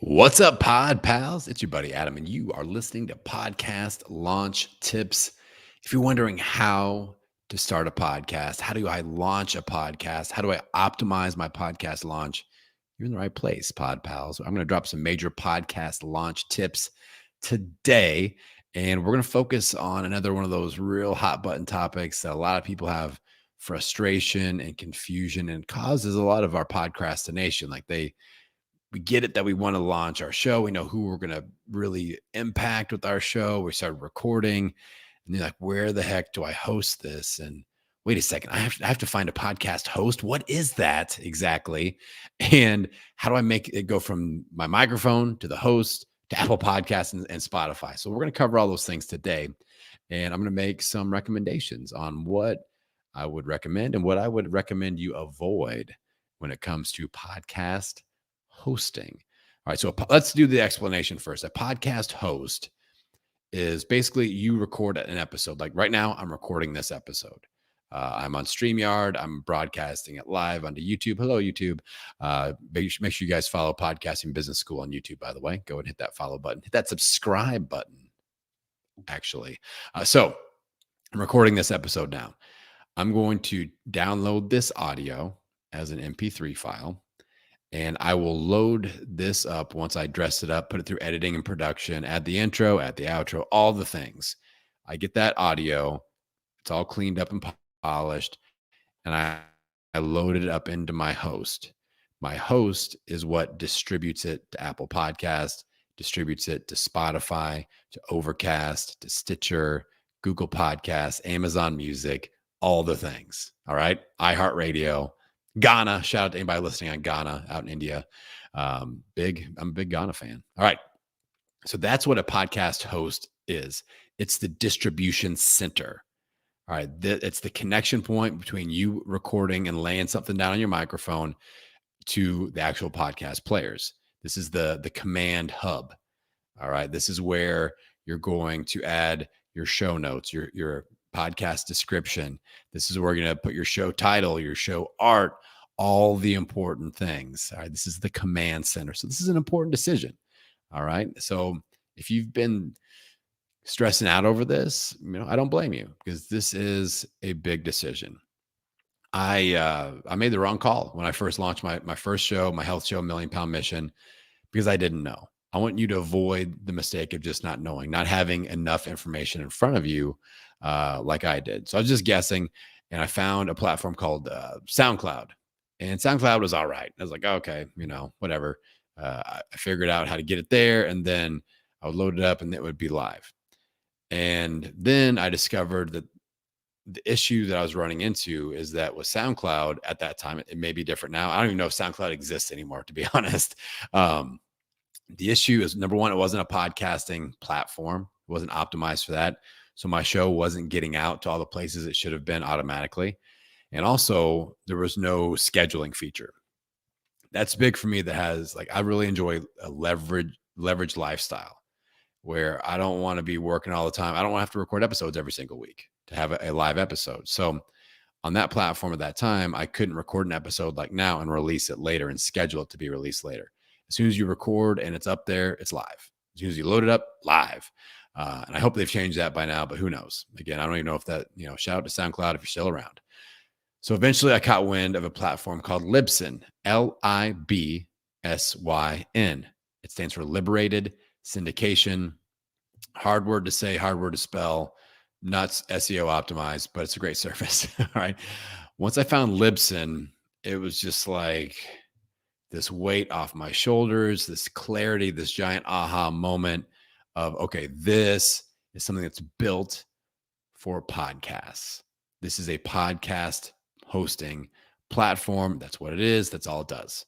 What's up, Pod Pals? It's your buddy Adam, and you are listening to Podcast Launch Tips. If you're wondering how to start a podcast, how do I launch a podcast, how do I optimize my podcast launch, you're in the right place, Pod Pals. I'm going to drop some major podcast launch tips today, and we're going to focus on another one of those real hot button topics that a lot of people have frustration and confusion and causes a lot of our podcastination. We get it that we want to launch our show. We know who we're going to really impact with our show. We started recording and you're like, where the heck do I host this? And wait a second, I have to find a podcast host. What is that exactly? And how do I make it go from my microphone to the host to Apple Podcasts and Spotify? So we're going to cover all those things today. And I'm going to make some recommendations on what I would recommend and what I would recommend you avoid when it comes to podcast hosting. All right, so let's do the explanation first. A podcast host is basically you record an episode. Like right now, I'm recording this episode. I'm on StreamYard. I'm broadcasting it live onto YouTube. Hello, YouTube. Make sure you guys follow Podcasting Business School on YouTube, by the way. Go and hit that follow button. Hit that subscribe button, actually. So I'm recording this episode now. I'm going to download this audio as an MP3 file. And I will load this up once I dress it up, put it through editing and production, add the intro, add the outro, all the things. I get that audio. It's all cleaned up and polished. And I load it up into my host. My host is what distributes it to Apple Podcast, distributes it to Spotify, to Overcast, to Stitcher, Google Podcasts, Amazon Music, all the things. All right. iHeartRadio. Ghana, shout out to anybody listening on Ghana out in India. I'm a big Ghana fan. All right. So that's what a podcast host is. It's the distribution center. All right. It's the connection point between you recording and laying something down on your microphone to the actual podcast players. This is the command hub. All right. This is where you're going to add your show notes, your podcast description. This is where you're going to put your show title, your show art, all the important things. All right. This is the command center. So this is an important decision. All right. So if you've been stressing out over this, I don't blame you because this is a big decision. I made the wrong call when I first launched my first show, my health show, Million Pound Mission, because I didn't know. I want you to avoid the mistake of just not knowing, not having enough information in front of you like I did. So I was just guessing, and I found a platform called SoundCloud, and SoundCloud was all right. I was like, okay, whatever. I figured out how to get it there, and then I would load it up, and it would be live. And then I discovered that the issue that I was running into is that with SoundCloud at that time, it may be different now. I don't even know if SoundCloud exists anymore, to be honest. The issue is, number one, it wasn't a podcasting platform. It wasn't optimized for that. So my show wasn't getting out to all the places it should have been automatically. And also there was no scheduling feature. That's big for me. I really enjoy a leverage lifestyle where I don't want to be working all the time. I don't want to have to record episodes every single week to have a live episode. So on that platform at that time, I couldn't record an episode like now and release it later and schedule it to be released later. As soon as you record and it's up there, it's live. As soon as you load it up, live. And I hope they've changed that by now, but who knows? Again, I don't even know if that, shout out to SoundCloud if you're still around. So eventually I caught wind of a platform called Libsyn, Libsyn. It stands for Liberated Syndication. Hard word to say, hard word to spell, not SEO optimized, but it's a great service. All right. Once I found Libsyn, it was just like this weight off my shoulders, this clarity, this giant aha moment of, okay, this is something that's built for podcasts. This is a podcast hosting platform. That's what it is. That's all it does.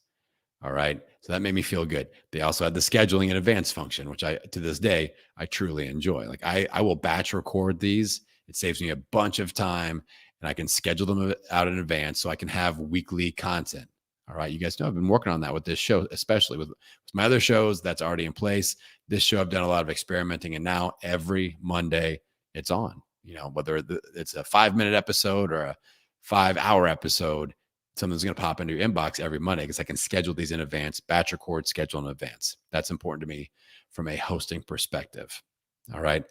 All right. So that made me feel good. They also had the scheduling in advance function, which to this day, I truly enjoy. Like I will batch record these. It saves me a bunch of time and I can schedule them out in advance so I can have weekly content. All right. You guys know I've been working on that with this show, especially with my other shows. That's already in place. This show, I've done a lot of experimenting, and now every Monday it's on, whether it's a 5-minute episode or a 5-hour episode, something's going to pop into your inbox every Monday because I can schedule these in advance, batch record, schedule in advance. That's important to me from a hosting perspective. All right.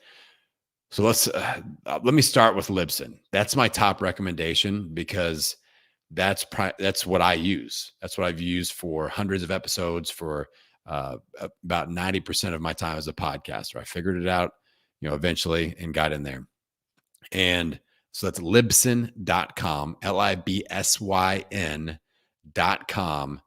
So let me start with Libsyn. That's my top recommendation because that's what I use. That's what I've used for hundreds of episodes for about 90% of my time as a podcaster. I figured it out, eventually and got in there. And so that's libsyn.com, libsyn.com.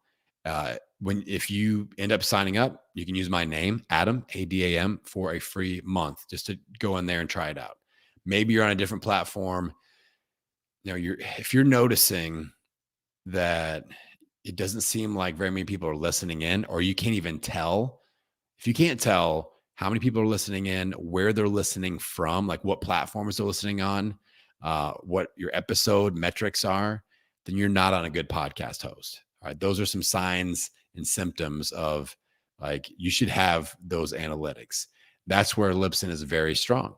If you end up signing up, you can use my name, Adam, Adam, for a free month, just to go in there and try it out. Maybe you're on a different platform. If you're noticing that it doesn't seem like very many people are listening in, or you can't even tell, if you can't tell how many people are listening in, where they're listening from, like what platforms they're listening on, what your episode metrics are, then you're not on a good podcast host. All right. Those are some signs and symptoms of like, you should have those analytics. That's where Libsyn is very strong.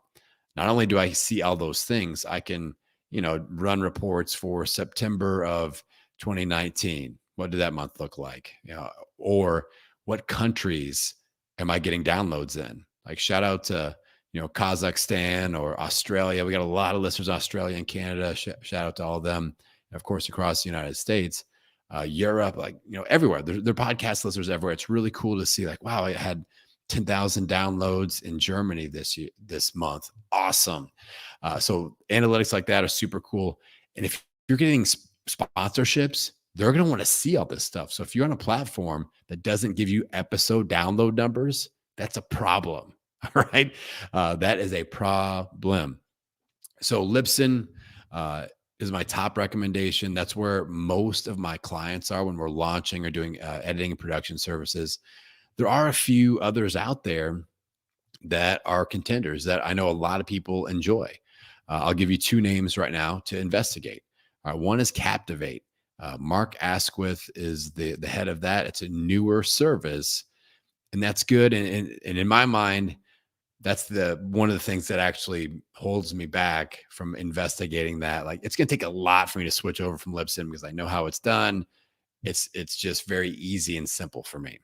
Not only do I see all those things, I can, run reports for September of 2019. What did that month look like? Or what countries am I getting downloads in? Like shout out to, Kazakhstan or Australia. We got a lot of listeners in Australia and Canada. Shout out to all of them. And of course, across the United States, Europe, everywhere. They're podcast listeners everywhere. It's really cool to see like, wow, I had 10,000 downloads in Germany this month. Awesome. So analytics like that are super cool. And if you're getting sponsorships, they're going to want to see all this stuff. So if you're on a platform that doesn't give you episode download numbers, that's a problem. All right. That is a problem. So Libsyn is my top recommendation. That's where most of my clients are when we're launching or doing editing and production services. There are a few others out there that are contenders that I know a lot of people enjoy. I'll give you two names right now to investigate. One is Captivate. Mark Asquith is the head of that. It's a newer service, and that's good. And in my mind, that's one of the things that actually holds me back from investigating that. Like, it's going to take a lot for me to switch over from Libsyn because I know how it's done. It's just very easy and simple for me.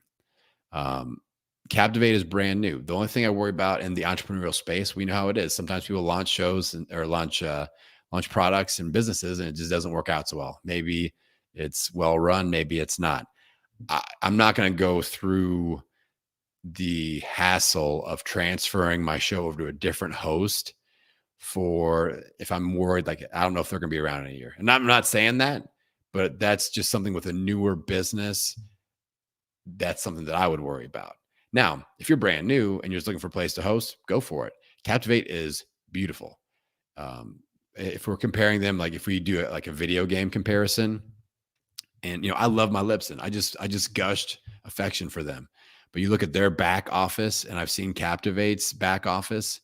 Captivate is brand new. The only thing I worry about in the entrepreneurial space, we know how it is. Sometimes people launch shows or launch products and businesses, and it just doesn't work out so well. Maybe it's well run, maybe it's not. I'm not going to go through the hassle of transferring my show over to a different host if I'm worried, like, I don't know if they're going to be around in a year. And I'm not saying that, but that's just something with a newer business. That's something that I would worry about. Now, if you're brand new and you're just looking for a place to host, go for it. Captivate is beautiful. If we're comparing them, like if we do it like a video game comparison, and I love my Libsyn. I just gushed affection for them. But you look at their back office, and I've seen Captivate's back office.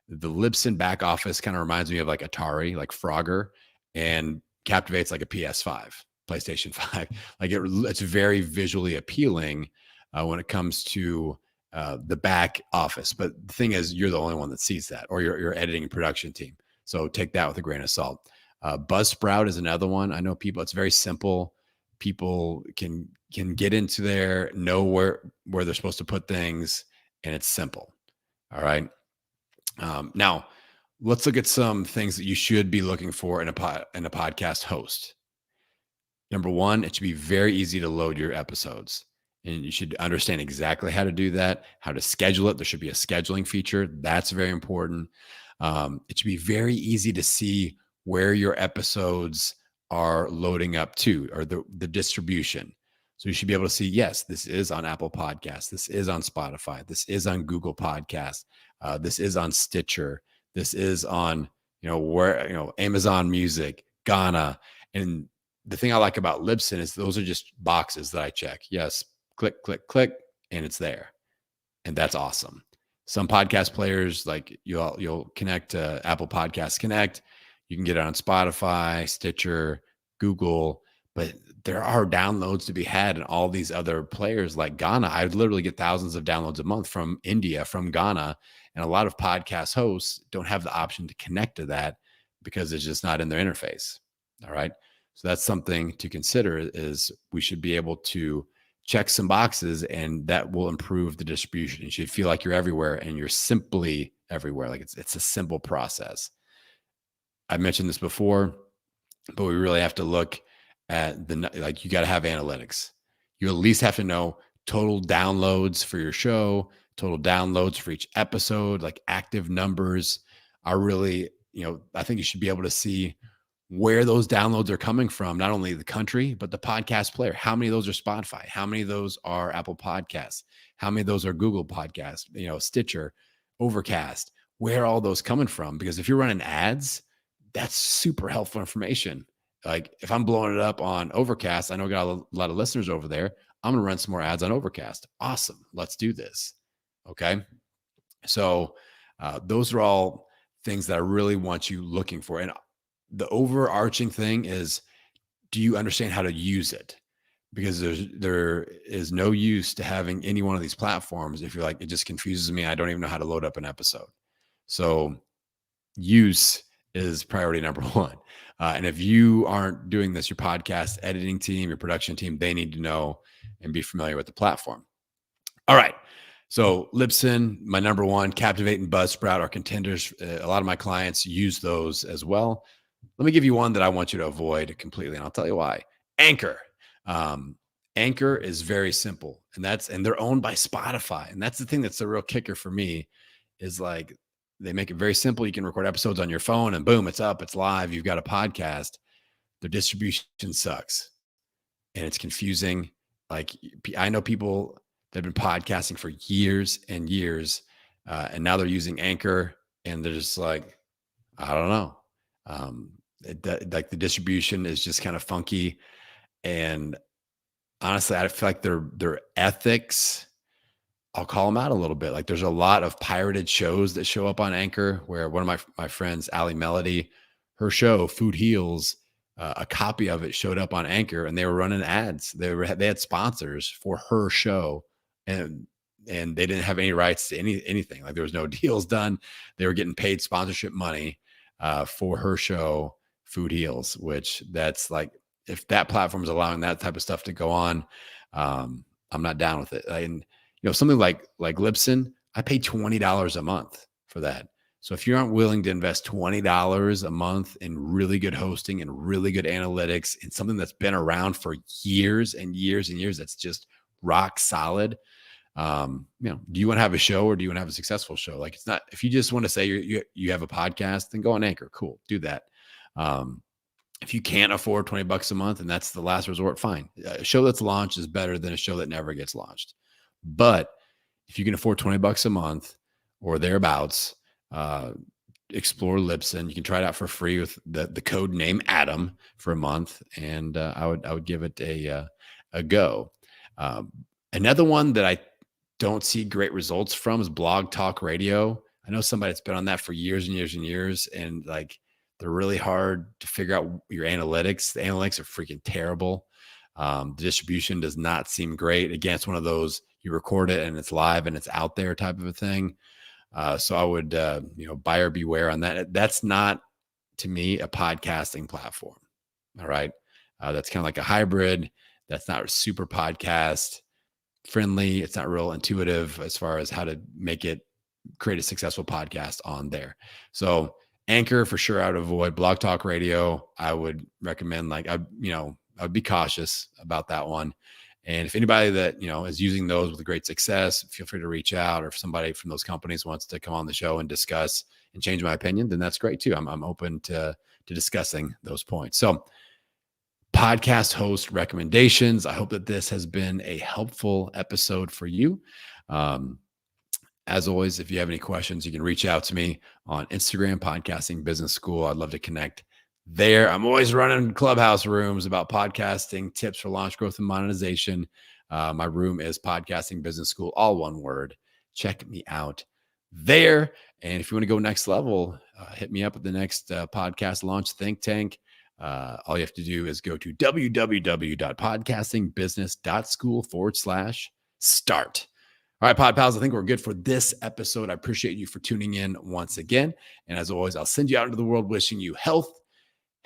The Libsyn back office kind of reminds me of like Atari, like Frogger, and Captivate's like a PS5, PlayStation 5. Like it's very visually appealing when it comes to the back office. But the thing is, you're the only one that sees that, or your editing and production team. So take that with a grain of salt. Buzzsprout is another one. I know people, it's very simple. People can get into there, know where they're supposed to put things, and it's simple. All right. Now let's look at some things that you should be looking for in a podcast host. Number one, it should be very easy to load your episodes, and you should understand exactly how to do that, how to schedule it. There should be a scheduling feature. That's very important. It should be very easy to see where your episodes are loading up to, or the distribution. So you should be able to see, yes, this is on Apple Podcasts. This is on Spotify. This is on Google Podcasts. This is on Stitcher. This is on, Amazon Music, Ghana. And the thing I like about Libsyn is those are just boxes that I check. Yes, click, click, click, and it's there. And that's awesome. Some podcast players, like you'll connect to Apple Podcasts Connect. You can get it on Spotify, Stitcher, Google, but there are downloads to be had in all these other players like Ghana. I would literally get thousands of downloads a month from India, from Ghana. And a lot of podcast hosts don't have the option to connect to that because it's just not in their interface. All right. So that's something to consider is we should be able to check some boxes and that will improve the distribution. You should feel like you're everywhere and you're simply everywhere. Like it's a simple process. I mentioned this before, but we really have to look at like you got to have analytics. You at least have to know total downloads for your show, total downloads for each episode, like active numbers are really, I think you should be able to see where those downloads are coming from, not only the country, but the podcast player. How many of those are Spotify? How many of those are Apple Podcasts? How many of those are Google Podcasts, Stitcher, Overcast? Where are all those coming from? Because if you're running ads, that's super helpful information. Like if I'm blowing it up on Overcast, I know I got a lot of listeners over there. I'm going to run some more ads on Overcast. Awesome. Let's do this. Okay. So those are all things that I really want you looking for. And the overarching thing is, do you understand how to use it? Because there is no use to having any one of these platforms if you're like, it just confuses me. I don't even know how to load up an episode. So use is priority number one. And if you aren't doing this, your podcast editing team, your production team, they need to know and be familiar with the platform. All right. So Libsyn, my number one, Captivate and Buzzsprout are contenders. A lot of my clients use those as well. Let me give you one that I want you to avoid completely, and I'll tell you why. Anchor. Anchor is very simple, and they're owned by Spotify. And that's the thing that's the real kicker for me is like they make it very simple. You can record episodes on your phone and boom, it's up, it's live. You've got a podcast. Their distribution sucks and it's confusing. Like I know people that have been podcasting for years and years, and now they're using Anchor and they're just like, I don't know. Like the distribution is just kind of funky. And honestly, I feel like their ethics, I'll call them out a little bit. Like there's a lot of pirated shows that show up on Anchor where one of my friends, Ali Melody, her show Food Heals, a copy of it showed up on Anchor and they were running ads. They had sponsors for her show and they didn't have any rights to anything. Like there was no deals done. They were getting paid sponsorship money for her show Food Heals, which that's like, if that platform is allowing that type of stuff to go on, I'm not down with it. And something like Libsyn, I pay $20 a month for that. So if you aren't willing to invest $20 a month in really good hosting and really good analytics and something that's been around for years and years and years, that's just rock solid. Do you want to have a show or do you want to have a successful show? Like it's not, if you just want to say you have a podcast, then go on Anchor. Cool. Do that. If you can't afford $20 a month and that's the last resort, fine. A show that's launched is better than a show that never gets launched. But if you can afford $20 a month or thereabouts, explore Libsyn. You can try it out for free with the code name Adam for a month. And I would give it a go. Another one that I don't see great results from is Blog Talk Radio. I know somebody that's been on that for years and years and years. And like, they're really hard to figure out your analytics. The analytics are freaking terrible. The distribution does not seem great. Again, it's one of those, you record it and it's live and it's out there type of a thing. So I would, buyer beware on that. That's not, to me, a podcasting platform. All right. That's kind of like a hybrid. That's not super podcast friendly. It's not real intuitive as far as how to create a successful podcast on there. So Anchor for sure I would avoid. Blog Talk Radio, I would recommend. Like I'd be cautious about that one. And if anybody that is using those with great success, feel free to reach out. Or if somebody from those companies wants to come on the show and discuss and change my opinion, then that's great too. I'm open to discussing those points. So podcast host recommendations. I hope that this has been a helpful episode for you. As always, if you have any questions, you can reach out to me on Instagram, Podcasting Business School. I'd love to connect there. I'm always running clubhouse rooms about podcasting tips for launch, growth, and monetization. My room is Podcasting Business School, all one word. Check me out there. And if you want to go next level, hit me up at the next podcast launch think tank. All you have to do is go to www.podcastingbusiness.school/start. All right, Pod Pals, I think we're good for this episode. I appreciate you for tuning in once again. And as always, I'll send you out into the world wishing you health,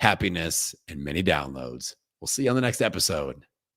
happiness, and many downloads. We'll see you on the next episode.